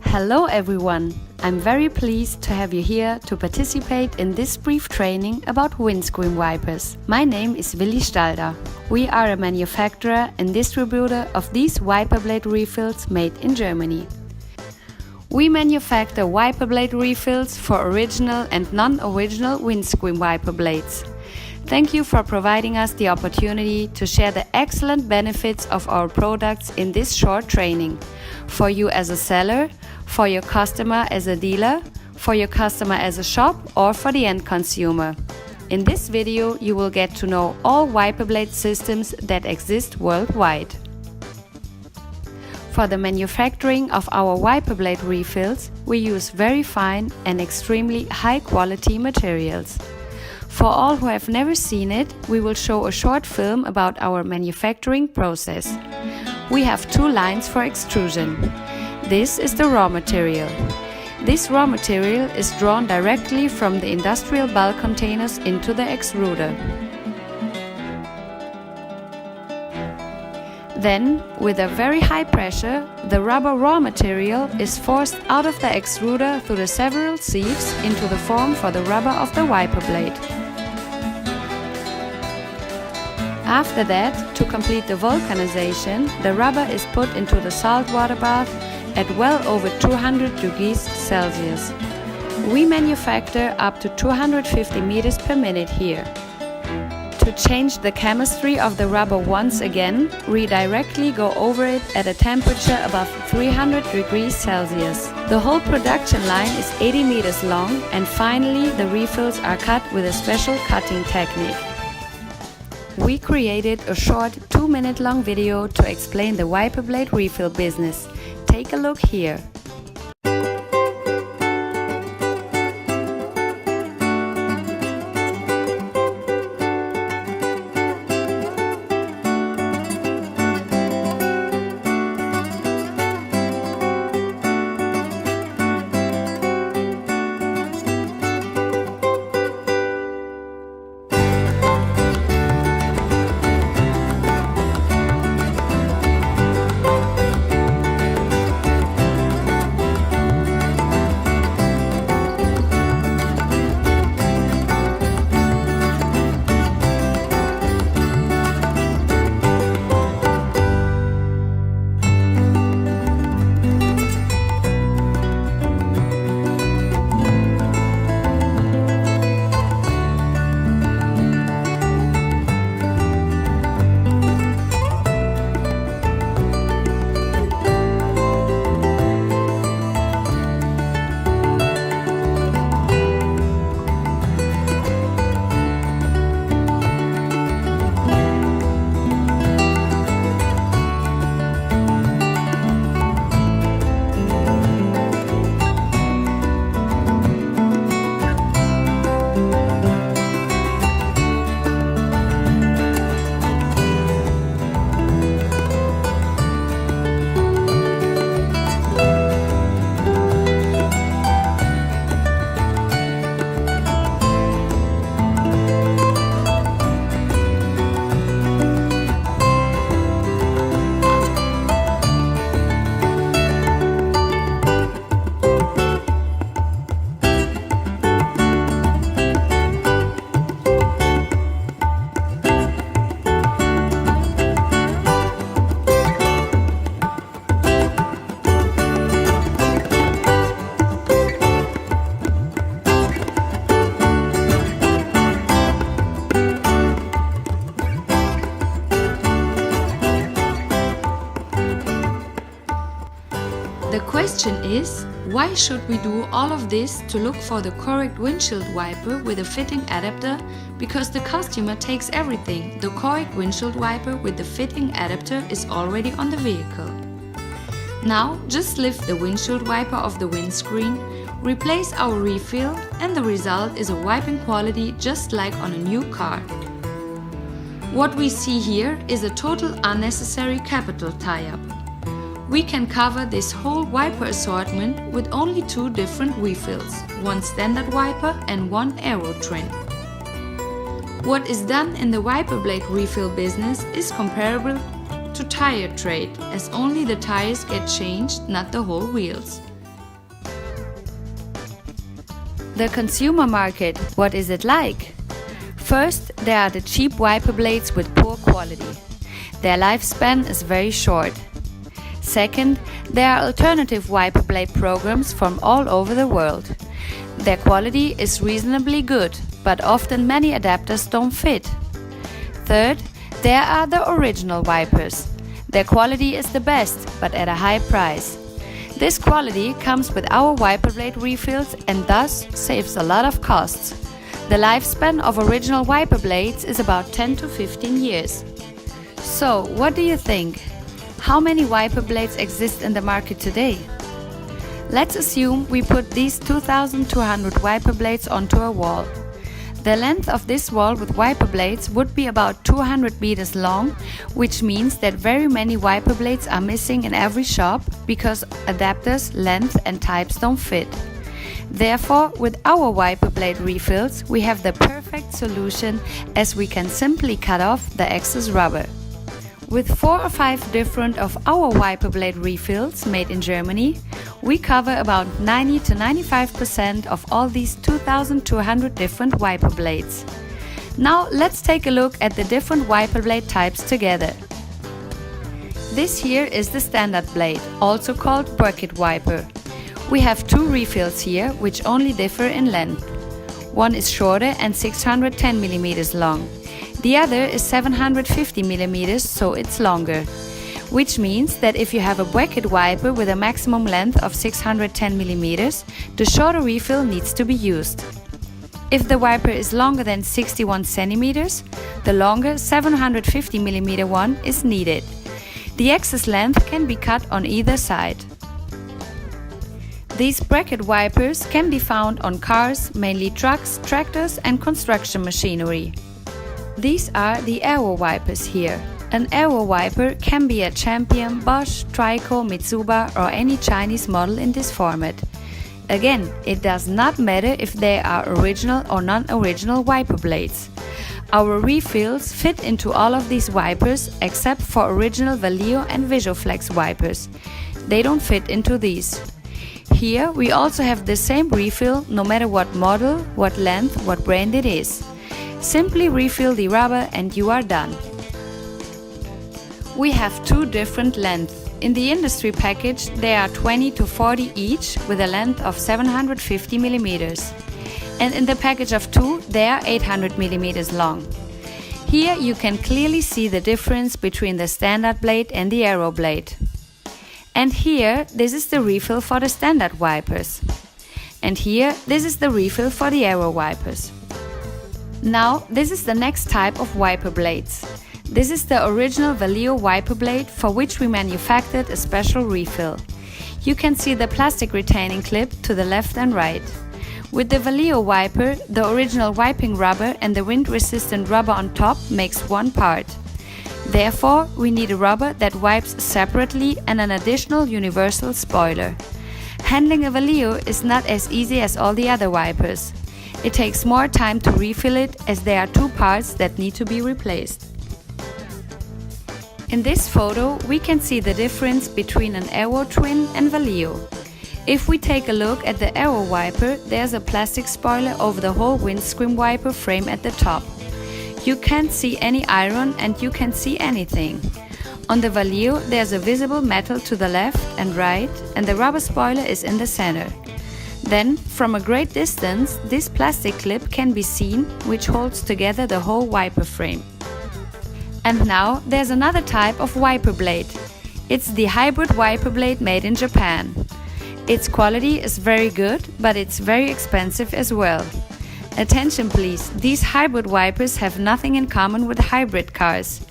Hello everyone! I'm very pleased to have you here to participate in this brief training about windscreen wipers. My name is Willi Stalder. We are a manufacturer and distributor of these wiper blade refills made in Germany. We manufacture wiper blade refills for original and non-original windscreen wiper blades. Thank you for providing us the opportunity to share the excellent benefits of our products in this short training. For you as a seller, for your customer as a dealer, for your customer as a shop, or for the end consumer. In this video, you will get to know all wiper blade systems that exist worldwide. For the manufacturing of our wiper blade refills, we use very fine and extremely high quality materials. For all who have never seen it, we will show a short film about our manufacturing process. We have two lines for extrusion. This is the raw material. This raw material is drawn directly from the industrial bulk containers into the extruder. Then, with a very high pressure, the rubber raw material is forced out of the extruder through the several sieves into the form for the rubber of the wiper blade. After that, to complete the vulcanization, the rubber is put into the saltwater bath at well over 200 degrees Celsius. We manufacture up to 250 meters per minute here. To change the chemistry of the rubber once again, we directly go over it at a temperature above 300 degrees Celsius. The whole production line is 80 meters long, and finally the refills are cut with a special cutting technique. We created a short 2-minute long video to explain the wiper blade refill business. Take a look here. The question is, why should we do all of this to look for the correct windshield wiper with a fitting adapter? Because the customer takes everything. The correct windshield wiper with the fitting adapter is already on the vehicle. Now just lift the windshield wiper off the windscreen, replace our refill, and the result is a wiping quality just like on a new car. What we see here is a total unnecessary capital tie-up. We can cover this whole wiper assortment with only 2 different refills, one standard wiper and one aero trim. What is done in the wiper blade refill business is comparable to to tire trade, as only the tires get changed, not the whole wheels. The consumer market, what is it like? First, there are the cheap wiper blades with poor quality. Their lifespan is very short. Second, there are alternative wiper blade programs from all over the world. Their quality is reasonably good, but often many adapters don't fit. Third, there are the original wipers. Their quality is the best, but at a high price. This quality comes with our wiper blade refills and thus saves a lot of costs. The lifespan of original wiper blades is about 10 to 15 years. So, what do you think? How many wiper blades exist in the market today? Let's assume we put these 2,200 wiper blades onto a wall. The length of this wall with wiper blades would be about 200 meters long, which means that very many wiper blades are missing in every shop because adapters, length and types don't fit. Therefore, with our wiper blade refills, we have the perfect solution, as we can simply cut off the excess rubber. With 4 or 5 different of our wiper blade refills made in Germany, we cover about 90 to 95% of all these 2,200 different wiper blades. Now let's take a look at the different wiper blade types together. This here is the standard blade, also called bracket wiper. We have 2 refills here, which only differ in length. One is shorter and 610 mm long. The other is 750 mm, so it's longer. Which means that if you have a bracket wiper with a maximum length of 610 mm, the shorter refill needs to be used. If the wiper is longer than 61 cm, the longer 750 mm one is needed. The excess length can be cut on either side. These bracket wipers can be found on cars, mainly trucks, tractors and construction machinery. These are the aero wipers here. An aero wiper can be a Champion, Bosch, Trico, Mitsuba or any Chinese model in this format. Again, it does not matter if they are original or non-original wiper blades. Our refills fit into all of these wipers except for original Valeo and Visoflex wipers. They don't fit into these. Here we also have the same refill no matter what model, what length, what brand it is. Simply refill the rubber and you are done. We have 2 different lengths. In the industry package they are 20 to 40 each with a length of 750 mm. And in the package of 2 they are 800 mm long. Here you can clearly see the difference between the standard blade and the aero blade. And here this is the refill for the standard wipers. And here this is the refill for the aero wipers. Now this is the next type of wiper blades. This is the original Valeo wiper blade for which we manufactured a special refill. You can see the plastic retaining clip to the left and right. With the Valeo wiper, the original wiping rubber and the wind-resistant rubber on top makes one part. Therefore, we need a rubber that wipes separately and an additional universal spoiler. Handling a Valeo is not as easy as all the other wipers. It takes more time to refill it as there are 2 parts that need to be replaced. In this photo we can see the difference between an Aero Twin and Valeo. If we take a look at the Aero wiper, there's a plastic spoiler over the whole windscreen wiper frame at the top. You can't see any iron and you can see anything. On the Valeo there's a visible metal to the left and right and the rubber spoiler is in the center. Then, from a great distance, this plastic clip can be seen, which holds together the whole wiper frame. And now there's another type of wiper blade. It's the hybrid wiper blade made in Japan. Its quality is very good, but it's very expensive as well. Attention please, these hybrid wipers have nothing in common with hybrid cars.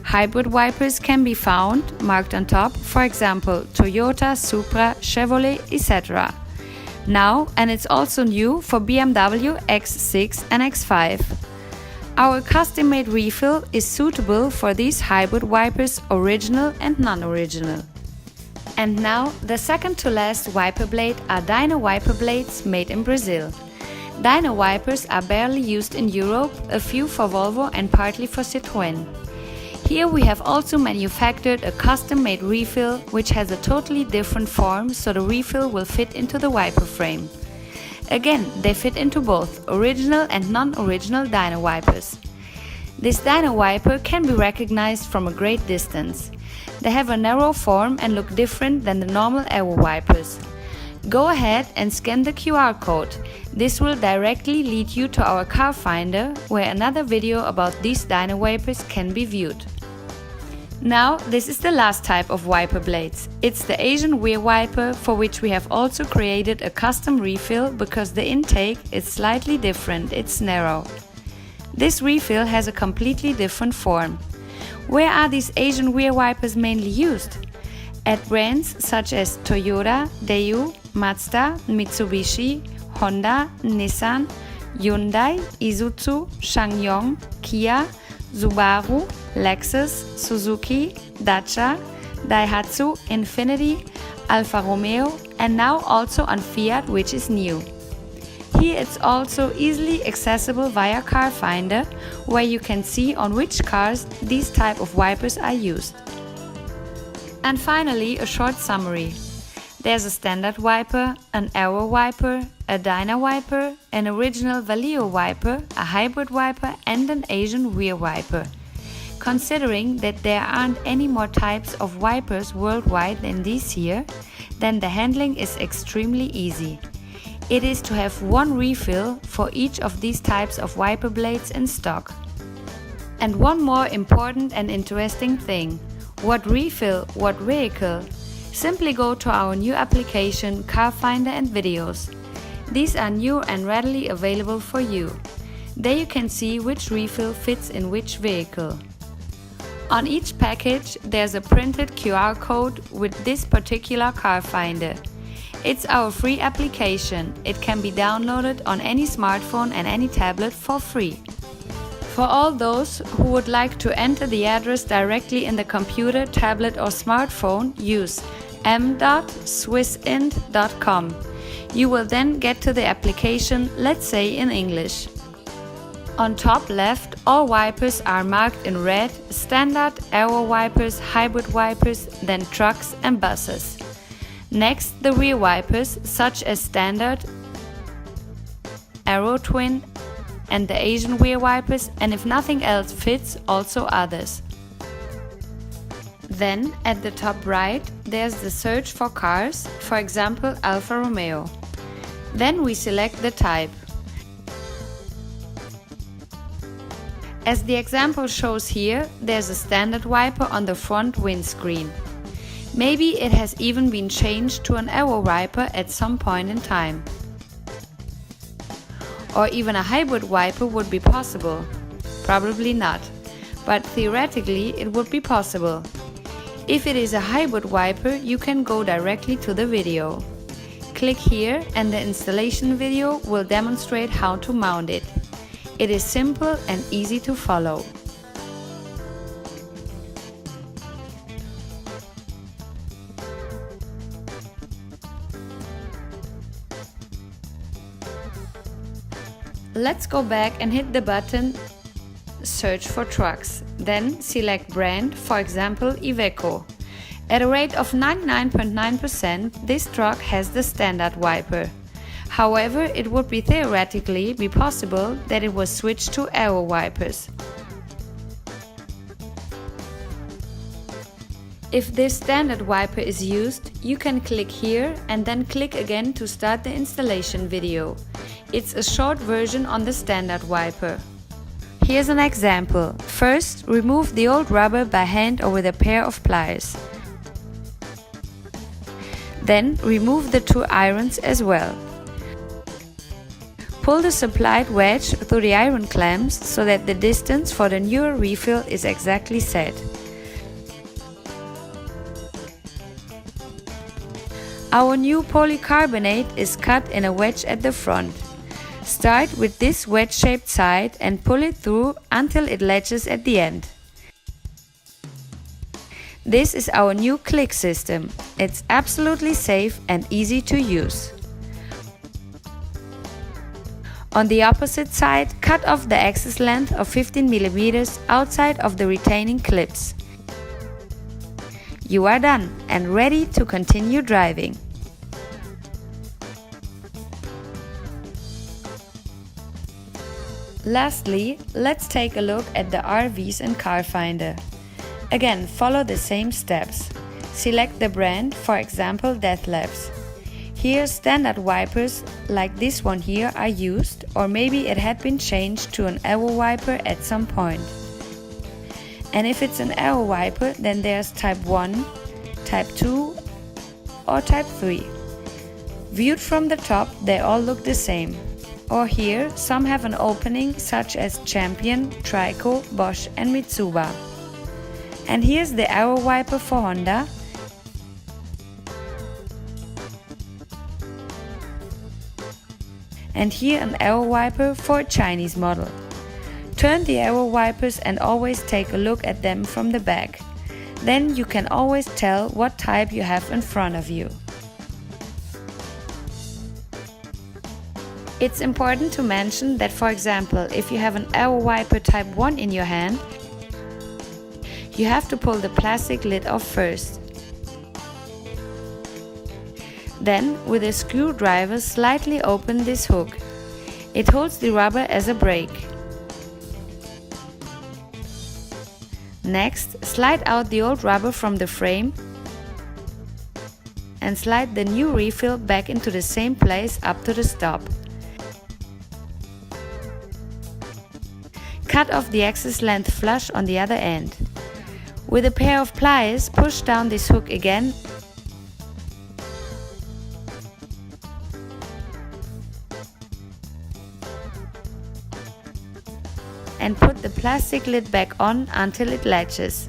Hybrid wipers can be found, marked on top, for example, Toyota, Supra, Chevrolet, etc. Now, and it's also new for BMW X6 and X5. Our custom-made refill is suitable for these hybrid wipers, original and non-original. And now, the second to last wiper blade are dyno wiper blades made in Brazil. Dyno wipers are barely used in Europe, a few for Volvo and partly for Citroën. Here we have also manufactured a custom-made refill which has a totally different form, so the refill will fit into the wiper frame. Again, they fit into both original and non-original dyno wipers. This dyno wiper can be recognized from a great distance. They have a narrow form and look different than the normal aero wipers. Go ahead and scan the QR code. This will directly lead you to our car finder, where another video about these dyno wipers can be viewed. Now, this is the last type of wiper blades. It's the Asian rear wiper, for which we have also created a custom refill because the intake is slightly different, it's narrow. This refill has a completely different form. Where are these Asian rear wipers mainly used? At brands such as Toyota, Daewoo, Mazda, Mitsubishi, Honda, Nissan, Hyundai, Isuzu, SsangYong, Kia, Subaru, Lexus, Suzuki, Dacia, Daihatsu, Infiniti, Alfa Romeo, and now also on Fiat, which is new. Here it's also easily accessible via Car Finder, where you can see on which cars these type of wipers are used. And finally, a short summary. There's a standard wiper, an aero wiper, a dyno wiper, an original Valeo wiper, a hybrid wiper and an Asian rear wiper. Considering that there aren't any more types of wipers worldwide than these here, then the handling is extremely easy. It is to have one refill for each of these types of wiper blades in stock. And one more important and interesting thing. What refill, what vehicle? Simply go to our new application Car Finder and Videos. These are new and readily available for you. There you can see which refill fits in which vehicle. On each package there's a printed QR code with this particular Car Finder. It's our free application. It can be downloaded on any smartphone and any tablet for free. For all those who would like to enter the address directly in the computer, tablet or smartphone, use m.swissint.com. You will then get to the application, let's say in English. On top left, all wipers are marked in red: standard, aero wipers, hybrid wipers, then trucks and buses. Next, the rear wipers, such as standard, aero twin, and the Asian rear wipers, and if nothing else fits, also others. Then, at the top right, there's the search for cars, for example Alfa Romeo. Then we select the type. As the example shows here, there's a standard wiper on the front windscreen. Maybe it has even been changed to an aero wiper at some point in time. Or even a hybrid wiper would be possible. Probably not, but theoretically it would be possible. If it is a hybrid wiper, you can go directly to the video. Click here and the installation video will demonstrate how to mount it. It is simple and easy to follow. Let's go back and hit the button Search for trucks. Then select brand, for example Iveco. At a rate of 99.9%, this truck has the standard wiper. However, it would be theoretically be possible that it was switched to aero wipers. If this standard wiper is used, you can click here and then click again to start the installation video. It's a short version on the standard wiper. Here's an example. First, remove the old rubber by hand or with a pair of pliers. Then remove the two irons as well. Pull the supplied wedge through the iron clamps so that the distance for the newer refill is exactly set. Our new polycarbonate is cut in a wedge at the front. Start with this wedge-shaped side and pull it through until it latches at the end. This is our new click system. It's absolutely safe and easy to use. On the opposite side, cut off the excess length of 15 mm outside of the retaining clips. You are done and ready to continue driving. Lastly, let's take a look at the RVs and car finder. Again, follow the same steps. Select the brand, for example Death Labs. Here standard wipers like this one here are used, or maybe it had been changed to an arrow wiper at some point. And if it's an arrow wiper, then there's type 1, type 2 or type 3. Viewed from the top, they all look the same. Or here, some have an opening such as Champion, Trico, Bosch and Mitsuba. And here's the arrow wiper for Honda. And here an arrow wiper for a Chinese model. Turn the arrow wipers and always take a look at them from the back. Then you can always tell what type you have in front of you. It's important to mention that, for example, if you have an arrow wiper type 1 in your hand, you have to pull the plastic lid off first. Then, with a screwdriver, slightly open this hook. It holds the rubber as a brake. Next, slide out the old rubber from the frame and slide the new refill back into the same place up to the stop. Cut off the excess length flush on the other end. With a pair of pliers, push down this hook again and put the plastic lid back on until it latches.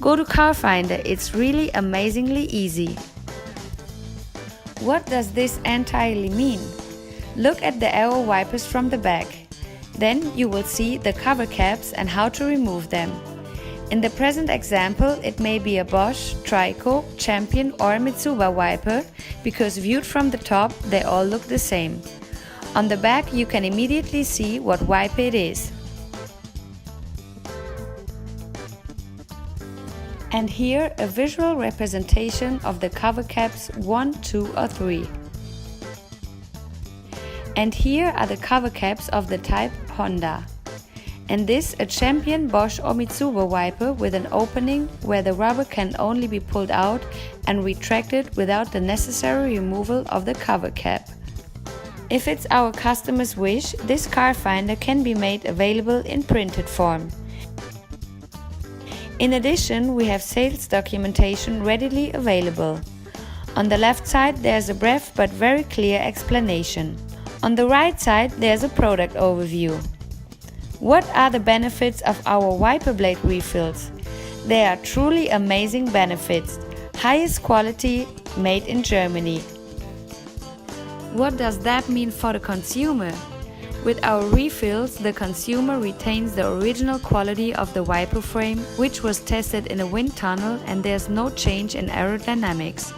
Go to Car Finder, it's really amazingly easy. What does this entirely mean? Look at the arrow wipers from the back. Then you will see the cover caps and how to remove them. In the present example, it may be a Bosch, Trico, Champion or a Mitsuba wiper, because viewed from the top they all look the same. On the back you can immediately see what wiper it is. And here a visual representation of the cover caps 1, 2 or 3. And here are the cover caps of the type Honda. And this a Champion, Bosch or Mitsuba wiper with an opening where the rubber can only be pulled out and retracted without the necessary removal of the cover cap. If it's our customer's wish, this car finder can be made available in printed form. In addition, we have sales documentation readily available. On the left side there's a brief but very clear explanation. On the right side there's a product overview. What are the benefits of our wiper blade refills? They are truly amazing benefits. Highest quality, made in Germany. What does that mean for the consumer? With our refills, the consumer retains the original quality of the wiper frame, which was tested in a wind tunnel, and there's no change in aerodynamics.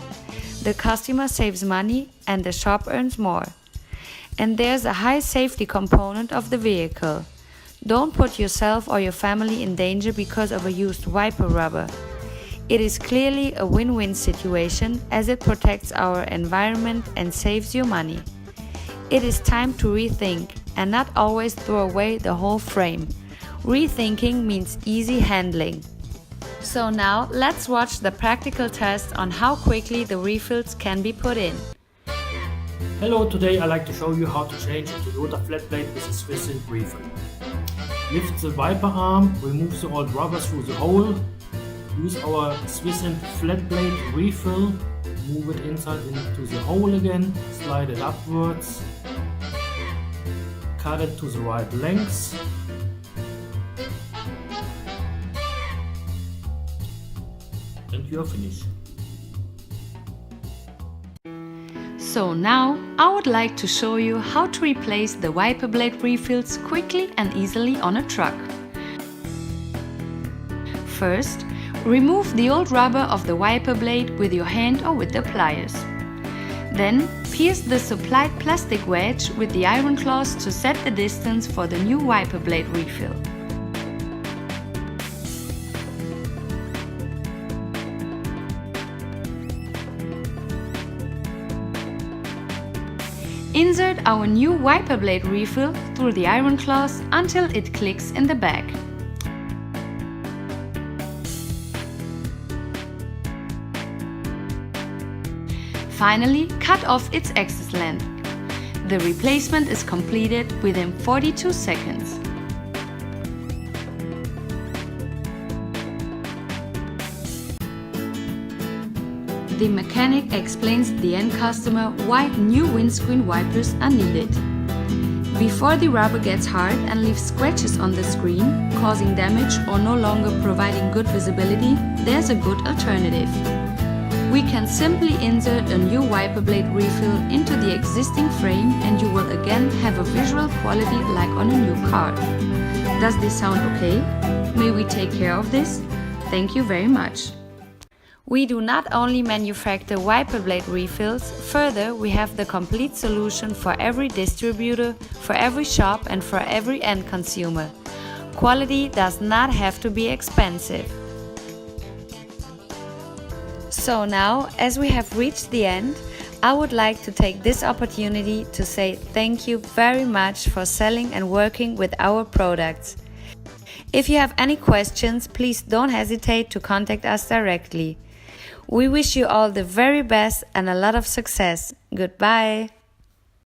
The customer saves money and the shop earns more. And there's a high safety component of the vehicle. Don't put yourself or your family in danger because of a used wiper rubber. It is clearly a win-win situation as it protects our environment and saves you money. It is time to rethink and not always throw away the whole frame. Rethinking means easy handling. So now let's watch the practical test on how quickly the refills can be put in. Hello, today I'd like to show you how to change a Toyota flat blade with a Swissint refill. Lift the wiper arm, remove the old rubber through the hole, use our Swissint flat blade refill, move it inside into the hole again, slide it upwards, cut it to the right length, and you are finished. So now I would like to show you how to replace the wiper blade refills quickly and easily on a truck. First, remove the old rubber of the wiper blade with your hand or with the pliers. Then, pierce the supplied plastic wedge with the iron claws to set the distance for the new wiper blade refill. Insert our new wiper blade refill through the iron claws until it clicks in the back. Finally, cut off its excess length. The replacement is completed within 42 seconds. The mechanic explains to the end customer why new windscreen wipers are needed. Before the rubber gets hard and leaves scratches on the screen, causing damage or no longer providing good visibility, there's a good alternative. We can simply insert a new wiper blade refill into the existing frame and you will again have a visual quality like on a new car. Does this sound okay? May we take care of this? Thank you very much. We do not only manufacture wiper blade refills, further we have the complete solution for every distributor, for every shop and for every end consumer. Quality does not have to be expensive. So now, as we have reached the end, I would like to take this opportunity to say thank you very much for selling and working with our products. If you have any questions, please don't hesitate to contact us directly. We wish you all the very best and a lot of success. Goodbye.